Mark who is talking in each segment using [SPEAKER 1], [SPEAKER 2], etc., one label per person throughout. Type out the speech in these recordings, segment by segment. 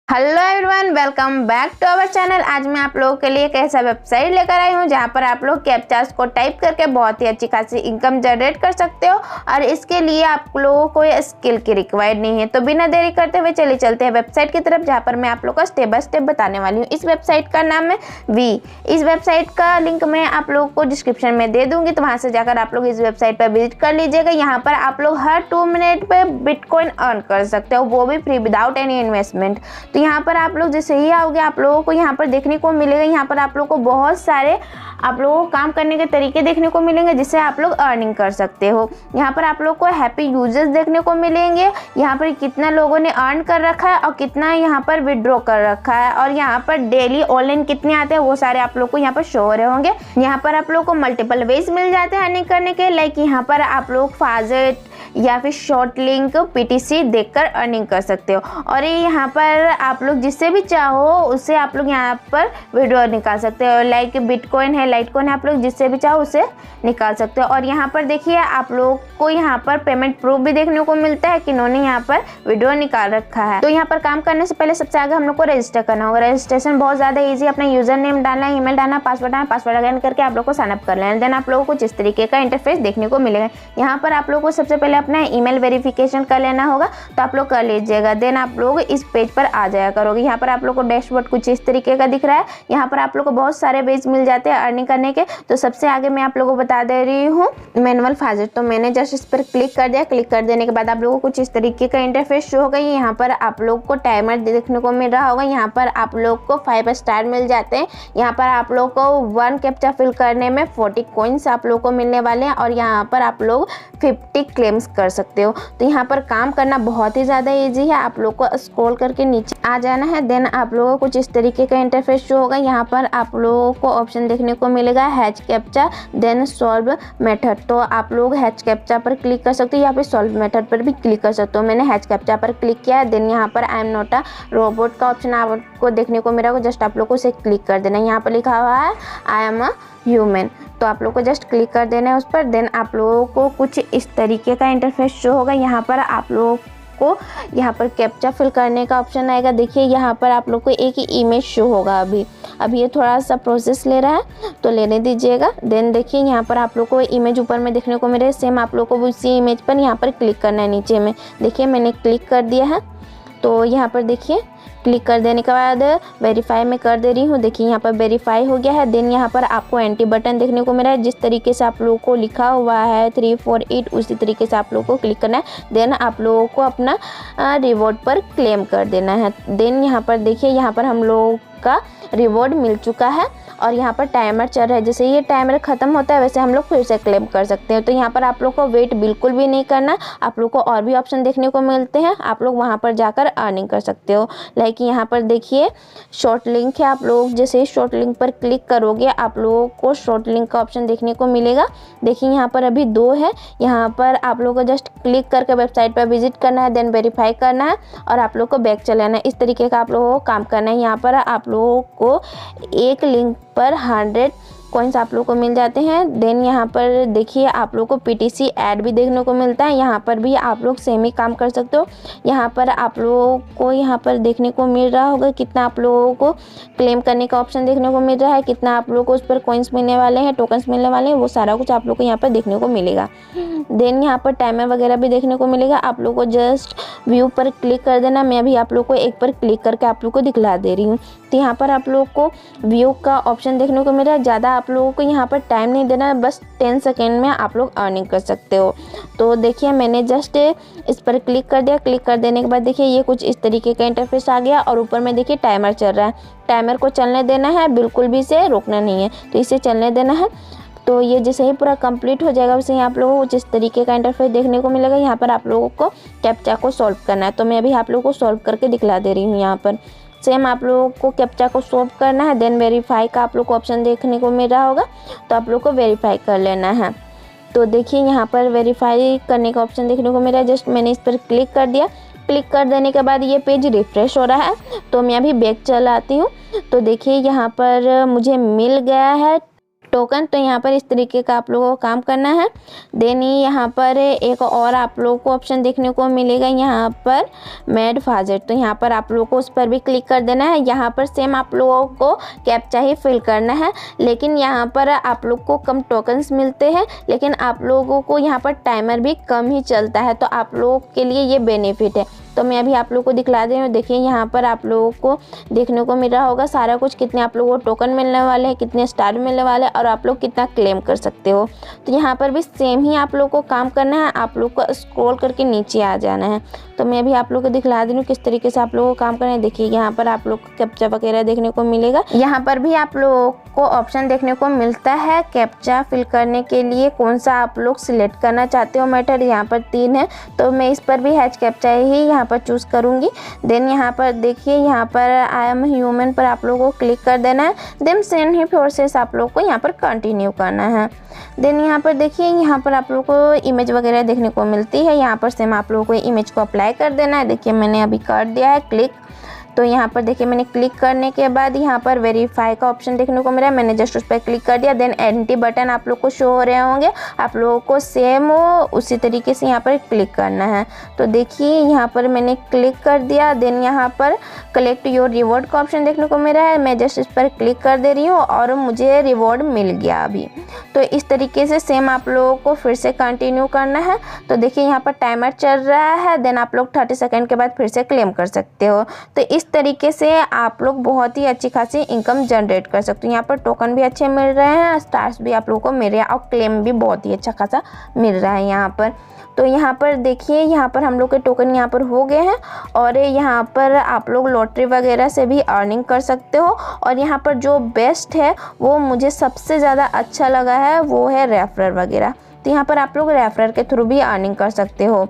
[SPEAKER 1] Hello everyone, welcome back to our channel. आज मैं आप लोगों के लिए एक ऐसा वेबसाइट लेकर आई हूँ जहाँ पर आप लोग कैप्चास को टाइप करके बहुत ही अच्छी खासी इनकम जनरेट कर सकते हो और इसके लिए आप लोगों को स्किल की रिक्वायर्ड नहीं है। तो बिना देरी करते हुए चलिए चलते हैं वेबसाइट की तरफ, जहाँ पर मैं आप लोग को स्टेप बाय स्टेप बताने वाली हूँ। इस वेबसाइट का नाम है वी। इस वेबसाइट का लिंक मैं आप लोगों को डिस्क्रिप्शन में दे दूंगी, तो वहाँ से जाकर आप लोग इस वेबसाइट पर विजिट कर लीजिएगा। यहाँ पर आप लोग हर 2 मिनट पे बिटकॉइन अर्न कर सकते हो, वो भी फ्री विदाउट एनी इन्वेस्टमेंट। तो यहाँ पर आप लोग जैसे ही आओगे आप लोगों को यहाँ पर देखने को मिलेगा, यहाँ पर आप लोगों को बहुत सारे आप लोगों को काम करने के तरीके देखने को मिलेंगे जिससे आप लोग अर्निंग कर सकते हो। यहाँ पर आप लोग को हैप्पी यूजर्स देखने को मिलेंगे, यहाँ पर कितना लोगों ने अर्न कर रखा है और कितना यहाँ पर विड्रॉ कर रखा है, और यहाँ पर डेली ऑनलाइन कितने आते हैं वो सारे आप लोग को यहाँ पर शो हो रहे होंगे। यहाँ पर आप लोग को मल्टीपल वेज मिल जाते हैं अर्निंग करने के, लाइक यहाँ पर आप लोग फॉसेट या फिर शॉर्ट लिंक पीटीसी देखकर अर्निंग कर सकते हो। और यहाँ पर आप लोग जिससे भी चाहो उससे आप लोग यहाँ पर विड्रॉ निकाल सकते हो, लाइक बिटकॉइन है, लाइटकॉइन है, आप लोग जिससे भी चाहो उससे निकाल सकते हो। और यहाँ पर देखिए आप लोग को यहाँ पर पेमेंट प्रूफ भी देखने को मिलता है कि इन्होंने यहाँ पर विड्रॉ निकाल रखा है। तो यहाँ पर काम करने से पहले सबसे आगे हम लोग को रजिस्टर करना होगा। रजिस्ट्रेशन बहुत ज़्यादा ईजी, अपना यूजर नेम डालना है, ईमेल डालना, पासवर्ड डालना, पासवर्ड अगेन करके आप लोग को साइनअप कर लेना। देन आप लोगों को इस तरीके का इंटरफेस देखने को मिलेगा। यहाँ पर आप लोग को सबसे पहले अपना ईमेल वेरिफिकेशन कर लेना होगा, तो आप लोग कर लीजिएगा। देन आप लोग इस पेज पर आ जाया करोगे। यहाँ पर आप लोग को डैशबोर्ड कुछ इस तरीके का दिख रहा है। यहाँ पर आप लोग को बहुत सारे वेज मिल जाते हैं अर्निंग करने के। तो सबसे आगे मैं आप लोगों को बता दे रही हूँ मैनुअल फॉसेट। तो मैंने जस्ट इस पर क्लिक कर दिया। क्लिक कर देने के बाद आप लोगों को कुछ इस तरीके का इंटरफेस शो होगा। यहाँ पर आप लोग को टाइमर देखने को मिल रहा होगा। यहाँ पर आप लोग को 5 स्टार मिल जाते हैं। यहाँ पर आप लोग को 1 कैप्चा फिल करने में 40 कॉइन्स आप लोग को मिलने वाले हैं, और यहाँ पर आप लोग 50 क्लेम्स कर सकते हो। तो यहाँ पर काम करना बहुत ही ज़्यादा इजी है। आप लोग को स्क्रॉल करके नीचे आ जाना है। देन आप लोगों को कुछ इस तरीके का इंटरफेस शो होगा। यहाँ पर आप लोगों को ऑप्शन देखने को मिलेगा H captcha then solve method. तो आप लोग हैच कैप्चा पर क्लिक कर सकते हो या फिर सॉल्व मेथड पर भी क्लिक कर सकते हो। मैंने हैच कैप्चा पर क्लिक किया है। देन यहाँ पर I am not a robot का ऑप्शन आपको देखने को मिलेगा। जस्ट आप लोग को उसे क्लिक कर देना है। यहाँ पर लिखा हुआ है आई एम अ ह्यूमन, तो आप लोग को जस्ट क्लिक कर देना है उस पर। देन आप लोगों को कुछ इस तरीके का इंटरफेस शो होगा। यहाँ पर आप लोगों को यहाँ पर कैप्चा फिल करने का ऑप्शन आएगा। देखिए यहाँ पर आप लोग को एक ही इमेज शो होगा। अभी ये थोड़ा सा प्रोसेस ले रहा है, तो लेने दीजिएगा। देन देखिए यहाँ पर आप लोग को इमेज ऊपर में देखने को मिल रहा है। सेम आप लोग को उसी इमेज पर यहाँ पर क्लिक करना है नीचे में। देखिए मैंने क्लिक कर दिया है। तो यहाँ पर देखिए क्लिक कर देने के बाद वेरीफाई में कर दे रही हूँ। देखिए यहाँ पर वेरीफाई हो गया है। देन यहाँ पर आपको एंटी बटन देखने को मिला है। जिस तरीके से आप लोगों को लिखा हुआ है 348 उसी तरीके से आप लोगों को क्लिक करना है। देन आप लोगों को अपना रिवॉर्ड पर क्लेम कर देना है। देन यहाँ पर देखिए यहाँ पर हम लोगों का रिवॉर्ड मिल चुका है और यहाँ पर टाइमर चल रहा है। जैसे ये टाइमर ख़त्म होता है वैसे हम लोग फिर से क्लेम कर सकते हैं। तो यहाँ पर आप लोग को वेट बिल्कुल भी नहीं करना। आप लोग को और भी ऑप्शन देखने को मिलते हैं, आप लोग वहाँ पर जाकर अर्निंग कर सकते हो। लाइक यहाँ पर देखिए शॉर्ट लिंक है। आप लोग जैसे शॉर्ट लिंक पर क्लिक करोगे आप लोगों को शॉर्ट लिंक का ऑप्शन देखने को मिलेगा। देखिए यहाँ पर अभी 2 है। यहाँ पर आप लोग को जस्ट क्लिक करके वेबसाइट पर विजिट करना है, देन वेरीफाई करना है और आप लोग को बैक चलाना है। इस तरीके का आप लोगों को काम करना है। यहाँ पर आप लोगों को एक लिंक पर 100 कॉइन्स आप लोग को मिल जाते हैं। देन यहाँ पर देखिए आप लोग को पीटीसी ऐड भी देखने को मिलता है। यहाँ पर भी आप लोग सेम ही काम कर सकते हो। यहाँ पर आप लोगों को यहाँ पर देखने को मिल रहा होगा कितना आप लोगों को क्लेम करने का ऑप्शन देखने को मिल रहा है, कितना आप लोगों को उस पर कॉइन्स मिलने वाले हैं, टोकन्स मिलने वाले हैं, वो सारा कुछ आप लोग को यहाँ पर देखने को मिलेगा। देन यहाँ पर टाइमर वगैरह भी देखने को मिलेगा। आप लोग को जस्ट व्यू पर क्लिक कर देना। मैं अभी आप लोग को एक पर क्लिक करके आप लोग को दिखला दे रही हूँ। तो यहाँ पर आप लोग को व्यू का ऑप्शन देखने को मिल रहा है। ज़्यादा आप लोगों को यहाँ पर टाइम नहीं देना, बस 10 सेकेंड में आप लोग अर्निंग कर सकते हो। तो देखिए मैंने जस्ट इस पर क्लिक कर दिया। क्लिक कर देने के बाद देखिए ये कुछ इस तरीके का इंटरफेस आ गया और ऊपर में देखिए टाइमर चल रहा है। टाइमर को चलने देना है, बिल्कुल भी इसे रोकना नहीं है, तो इसे चलने देना है। तो ये जैसे ही पूरा कंप्लीट हो जाएगा वैसे ही आप लोगों को जिस तरीके का इंटरफेस देखने को मिलेगा। यहाँ पर आप लोगों को कैप्चा को सॉल्व करना है, तो मैं अभी आप लोगों को सॉल्व करके दिखला दे रही हूँ। यहाँ पर सेम आप लोगों को कैप्चा को सॉल्व करना है। देन वेरीफाई का आप लोग को ऑप्शन देखने को मिल रहा होगा, तो आप लोग को वेरीफाई कर लेना है। तो देखिए यहाँ पर वेरीफाई करने का ऑप्शन देखने को मिल रहा है। जस्ट मैंने इस पर क्लिक कर दिया। क्लिक कर देने के बाद ये पेज रिफ्रेश हो रहा है, तो मैं अभी बैक चलाती हूँ। तो देखिए यहाँ पर मुझे मिल गया है टोकन। तो यहाँ पर इस तरीके का आप लोगों को काम करना है। देन यहाँ पर एक और आप लोगों को ऑप्शन देखने को मिलेगा यहाँ पर मेड फॉसेट। तो यहाँ पर आप लोगों को उस पर भी क्लिक कर देना है। यहाँ पर सेम आप लोगों को कैप्चा ही फिल करना है, लेकिन यहाँ पर आप लोग को कम टोकन्स मिलते हैं, लेकिन आप लोगों को यहाँ पर टाइमर भी कम ही चलता है। तो आप लोगों के लिए ये बेनिफिट है। तो मैं अभी आप लोगों को दिखला दे रही हूँ। देखिए यहाँ पर आप लोगों को देखने को मिल रहा होगा सारा कुछ, कितने आप लोगों को टोकन मिलने वाले हैं, कितने स्टार मिलने वाले हैं और आप लोग कितना क्लेम कर सकते हो। तो यहाँ पर भी सेम ही आप लोगों को काम करना है। आप लोग को स्क्रॉल करके नीचे आ जाना है। तो मैं अभी आप लोगों को दिखला दे रही हूँ किस तरीके से आप लोगों को काम करना है। देखिए यहाँ पर आप लोग को कैप्चा वगैरह देखने को मिलेगा। यहाँ पर भी आप लोगों को ऑप्शन देखने को मिलता है कैप्चा फिल करने के लिए कौन सा आप लोग सिलेक्ट करना चाहते हो मेथड। यहाँ पर 3 है, तो मैं इस पर भी हैच कैप्चा ही यहाँ पर चूज़ करूँगी। देन यहाँ पर देखिए यहाँ पर आई एम ह्यूमन पर आप लोगों को क्लिक कर देना है। देन सेम ही प्रोसेस आप लोग को यहाँ पर कंटिन्यू करना है। देन यहाँ पर देखिए यहाँ पर आप लोगों को इमेज वगैरह देखने को मिलती है। यहाँ पर सेम आप लोगों को इमेज को अप्लाई कर देना है। देखिए मैंने अभी कर दिया है क्लिक। तो यहाँ पर देखिए मैंने क्लिक करने के बाद यहाँ पर वेरीफाई का ऑप्शन देखने को मिला है। मैंने जस्ट उस पर क्लिक कर दिया। देन एंटी बटन आप लोग को शो हो रहे होंगे। आप लोगों को सेम उसी तरीके से यहाँ पर क्लिक करना है। तो देखिए यहाँ पर मैंने क्लिक कर दिया। देन यहाँ पर कलेक्ट योर रिवॉर्ड का ऑप्शन देखने को मिला है। मैं जस्ट इस पर क्लिक कर दे रही हूँ और मुझे रिवॉर्ड मिल गया अभी। तो इस तरीके से सेम आप लोगों को फिर से कंटिन्यू करना है। तो देखिए यहाँ पर टाइमर चल रहा है। देन आप लोग 30 सेकेंड के बाद फिर से क्लेम कर सकते हो। तो इस तरीके से आप लोग बहुत ही अच्छी खासी इनकम जनरेट कर सकते हो। यहाँ पर टोकन भी अच्छे मिल रहे हैं, स्टार्स भी आप लोगों को मिल रहे हैं और क्लेम भी बहुत ही अच्छा खासा मिल रहा है यहाँ पर। तो यहाँ पर देखिए यहाँ पर हम लोग के टोकन यहाँ पर हो गए हैं और यहाँ पर आप लोग लॉटरी वगैरह से भी अर्निंग कर सकते हो। और यहाँ पर जो बेस्ट है वो मुझे सबसे ज़्यादा अच्छा लगा है वो है रेफरल वगैरह। तो यहाँ पर आप लोग रेफरल के थ्रू भी अर्निंग कर सकते हो।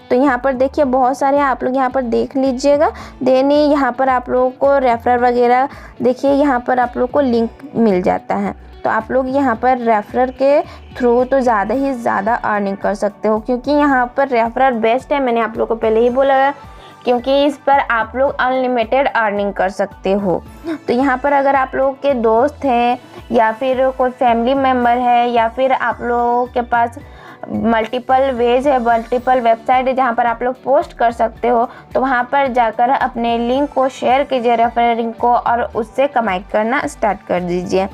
[SPEAKER 1] तो यहाँ पर देखिए बहुत सारे आप लोग यहाँ पर देख लीजिएगा। देन यहाँ पर आप लोगों को रेफरल वगैरह देखिए यहाँ पर आप लोग को लिंक मिल जाता है। तो आप लोग यहाँ पर रेफरल के थ्रू तो ज़्यादा ही ज़्यादा अर्निंग कर सकते हो, क्योंकि यहाँ पर रेफरल बेस्ट है। मैंने आप लोग को पहले ही बोला है, क्योंकि इस पर आप लोग अनलिमिटेड अर्निंग कर सकते हो। तो यहाँ पर अगर आप लोगों के दोस्त हैं या फिर कोई फैमिली मेम्बर है या फिर आप लोगों के पास मल्टीपल वेज है, मल्टीपल वेबसाइट है जहाँ पर आप लोग पोस्ट कर सकते हो, तो वहाँ पर जाकर अपने लिंक को शेयर कीजिए, रेफरल लिंक को, और उससे कमाई करना स्टार्ट कर दीजिए।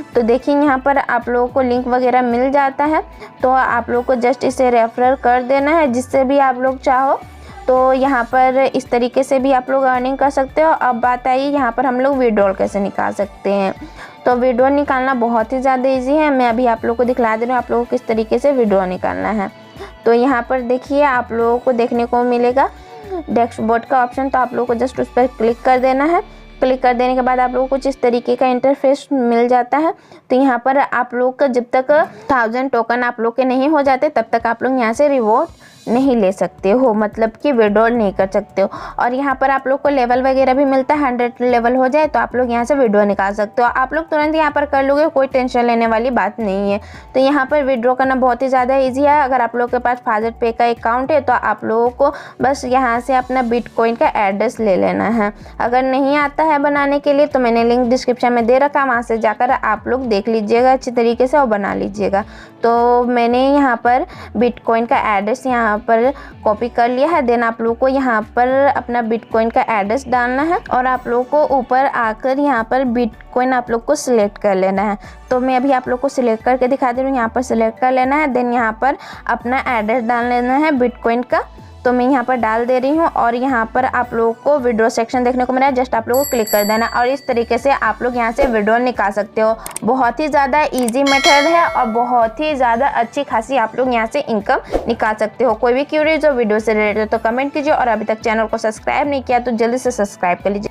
[SPEAKER 1] तो देखिए यहाँ पर आप लोगों को लिंक वगैरह मिल जाता है। तो आप लोगों को जस्ट इसे रेफरल कर देना है जिससे भी आप लोग चाहो। तो यहाँ पर इस तरीके से भी आप लोग अर्निंग कर सकते हो। अब बात आई यहाँ पर हम लोग विड्रॉल कैसे निकाल सकते हैं। तो विड्रॉल निकालना बहुत ही ज़्यादा इजी है। मैं अभी आप लोगों को दिखला दे रही हूँ आप लोगों को किस तरीके से विड्रॉल निकालना है। तो यहाँ पर देखिए आप लोगों को देखने को मिलेगा डैशबोर्ड का ऑप्शन। तो आप लोगों को जस्ट उस पर क्लिक कर देना है। क्लिक कर देने के बाद आप लोगों को कुछ इस तरीके का इंटरफेस मिल जाता है। तो यहाँ पर आप लोग का जब तक 1000 टोकन आप लोग के नहीं हो जाते तब तक आप लोग यहाँ से रिवॉर्ड नहीं ले सकते हो, मतलब कि विड्रॉल नहीं कर सकते हो। और यहाँ पर आप लोग को लेवल वगैरह भी मिलता है। 100 लेवल हो जाए तो आप लोग यहाँ से विड्रॉ निकाल सकते हो। आप लोग तुरंत यहाँ पर कर लोगे, कोई टेंशन लेने वाली बात नहीं है। तो यहाँ पर विड्रॉ करना बहुत ही ज़्यादा ईजी है। अगर आप लोग के पास फॉसेट पे का अकाउंट है तो आप लोगों को बस यहाँ से अपना बिटकॉइन का एड्रेस ले लेना है। अगर नहीं आता है बनाने के लिए तो मैंने लिंक डिस्क्रिप्शन में दे रखा है, वहाँ से जाकर आप लोग देख लीजिएगा अच्छी तरीके से और बना लीजिएगा। तो मैंने यहाँ पर बिटकॉइन का एड्रेस यहाँ पर कॉपी कर लिया है। देन आप लोग को यहाँ पर अपना बिटकॉइन का एड्रेस डालना है और आप लोग को ऊपर आकर यहाँ पर बिटकॉइन आप लोग को सिलेक्ट कर लेना है। तो मैं अभी आप लोग को सिलेक्ट करके दिखा दे रही हूँ। यहाँ पर सिलेक्ट कर लेना है। देन यहाँ पर अपना एड्रेस डाल लेना है बिटकॉइन का। तो मैं यहाँ पर डाल दे रही हूँ और यहाँ पर आप लोगों को विड्रॉ सेक्शन देखने को मिला है। जस्ट आप लोगों को क्लिक कर देना और इस तरीके से आप लोग यहाँ से विड्रॉ निकाल सकते हो। बहुत ही ज़्यादा इजी मेथड है और बहुत ही ज़्यादा अच्छी खासी आप लोग यहाँ से इनकम निकाल सकते हो। कोई भी क्यूरीज हो वीडियो से रिलेटेड तो कमेंट कीजिए और अभी तक चैनल को सब्सक्राइब नहीं किया तो जल्दी से सब्सक्राइब कर लीजिए।